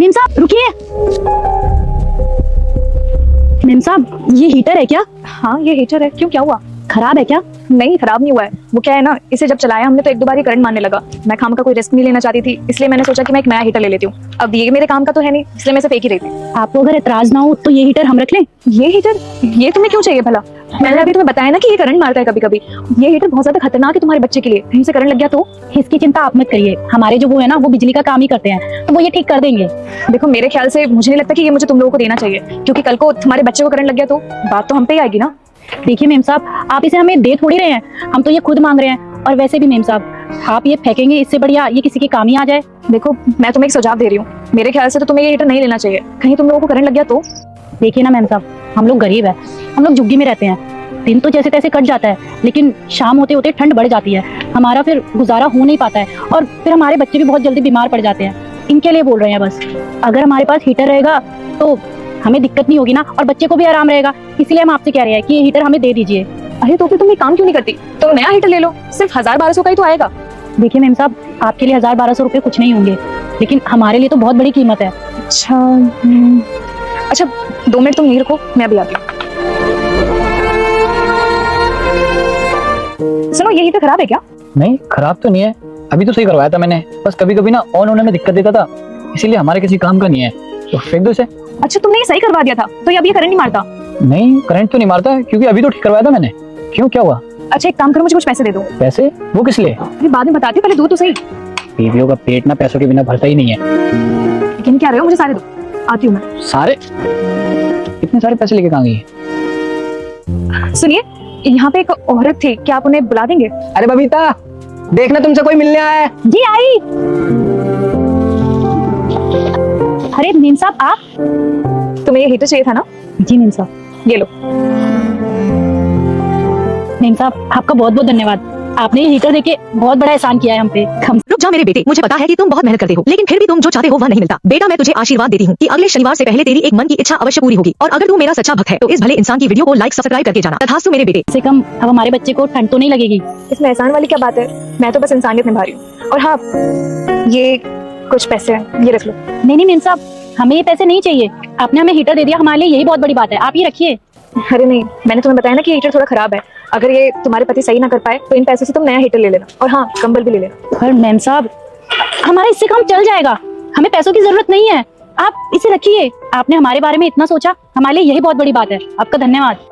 Ma'am साहब रुकिए। Ma'am साहब ये हीटर है क्या? हाँ ये हीटर है। क्यों, क्या हुआ? खराब है क्या? नहीं खराब नहीं हुआ है। वो क्या है ना, इसे जब चलाया हमने तो एक दो बार ही करंट मारने लगा। मैं खाम का कोई रिस्क नहीं लेना चाहती थी, इसलिए मैंने सोचा कि मैं एक नया हीटर ले लेती हूँ। अब ये मेरे काम का तो है नहीं, इसलिए मैं सिर्फ एक ही रही थी। आपको अगर एतराज ना हो तो ये हीटर हम रख लें? ये हीटर, ये तुम्हें क्यों चाहिए भला? मैंने अभी तुम्हें बताया ना कि ये करंट मारता है कभी कभी। ये हीटर बहुत ज्यादा खतरनाक है तुम्हारे बच्चे के लिए, कहीं से करंट लग गया तो। इसकी चिंता आप मत करिए, हमारे जो वो है ना वो बिजली का काम ही करते हैं, तो वो ये ठीक कर देंगे। देखो मेरे ख्याल से मुझे नहीं लगता कि ये मुझे तुम लोगों को देना चाहिए, क्योंकि कल को तुम्हारे बच्चे को करंट लग गया तो बात तो हम पे ही आएगी ना। देखिए मेम साहब, आप इसे हमें दे थोड़ी रहे हैं, हम तो ये खुद मांग रहे हैं। और वैसे भी मेम साहब, आप ये फेंकेंगे, इससे बढ़िया ये किसी के काम ही आ जाए। देखो मैं तुम्हें एक सुझाव दे रही हूँ, मेरे ख्याल से तो तुम्हें ये हीटर नहीं लेना चाहिए, कहीं तुम लोगों को करंट लग गया तो। देखिए ना मेम साहब, हम लोग गरीब है, हम लोग झुग्गी में रहते हैं, दिन तो जैसे तैसे कट जाता है, लेकिन शाम होते होते ठंड बढ़ जाती है, हमारा फिर गुजारा हो नहीं पाता है, और फिर हमारे बच्चे भी बहुत जल्दी बीमार पड़ जाते हैं। इनके लिए बोल रहे हैं बस। अगर हमारे पास हीटर रहेगा तो हमें दिक्कत नहीं होगी ना, और बच्चे को भी आराम रहेगा, इसलिए हम आपसे कह रहे हैं कि ये हीटर हमें दे दीजिए। अरे तो फिर तुम ये काम क्यों नहीं करती? तुम नया हीटर ले लो, सिर्फ 1000-1200 का ही तो आएगा। देखिए मेम साहब, आपके लिए 1000-1200 रुपए कुछ नहीं होंगे, लेकिन हमारे लिए तो बहुत बड़ी कीमत है। अच्छा अच्छा 2 मिनट तुम यहीं रखो, मैं अभी आती हूँ। सुनो ये हीटर खराब है क्या? नहीं खराब तो नहीं है, अभी तो सही करवाया था मैंने। बस कभी कभी ना ऑन होने में दिक्कत देता था, इसीलिए हमारे किसी काम का नहीं है, तो फेंक दो इसे। अच्छा तुमने ये सही करवा दिया था, तो ये अब ये करंट नहीं मारता? नहीं करंट तो नहीं मारता, क्योंकि अभी तो ठीक करवाया था मैंने। क्यों, क्या हुआ? अच्छा एक काम करो, मुझे कुछ पैसे दे दो। पैसे? वो किस लिए? अरे बाद में बताती हूँ, पहले दो तो सही। बीवियों का पेट ना पैसों के बिना भरता ही नहीं है। लेकिन क्या रहे हो, मुझे सारे दो, आती हूँ मैं। सारे? इतने सारे पैसे लेके कहाँ गई? सुनिए, यहाँ पे एक औरत थी, क्या आप उन्हें बुला देंगे? अरे बबीता, देखना तुमसे कोई मिलने आया है। जी आई। अरे मेम साहब आप? तुम्हें ये हीटर चाहिए था ना? जी मेम साहब। ये लो। मेम साहब आपका बहुत बहुत धन्यवाद, आपने ये हीटर देके बहुत बड़ा एहसान किया है हम पे। रुक जा मेरे बेटे, मुझे पता है कि तुम बहुत मेहनत करते हो, लेकिन फिर भी तुम जो चाहते हो वह नहीं मिलता। बेटा मैं तुझे आशीर्वाद देती हूँ कि अगले शनिवार से पहले तेरी एक मन की इच्छा अवश्य पूरी होगी। और अगर तू मेरा सच्चा भक्त है तो इस भले इंसान की वीडियो को लाइक सब्सक्राइब करके जाना। तथास्तु मेरे बेटे। कम से कम अब हमारे बच्चे को ठंड तो नहीं लगेगी। इसमें एहसान वाली क्या बात है, मैं तो बस इंसानियत निभा रही हूँ। और हाँ, ये कुछ पैसे हैं, ये रख लो। नहीं नहीं मेम साहब, हमें ये पैसे नहीं चाहिए, आपने हमें हीटर दे दिया, हमारे लिए यही बहुत बड़ी बात है, आप ये रखिए। अरे नहीं, मैंने तुम्हें बताया ना कि हीटर थोड़ा खराब है, अगर ये तुम्हारे पति सही ना कर पाए तो इन पैसों से तुम नया हीटर ले लेना। और हाँ, कंबल भी ले लेना। पर मैम साहब, हमारा इससे काम चल जाएगा, हमें पैसों की जरूरत नहीं है, आप इसे रखिए। आपने हमारे बारे में इतना सोचा, हमारे लिए यही बहुत बड़ी बात है, आपका धन्यवाद।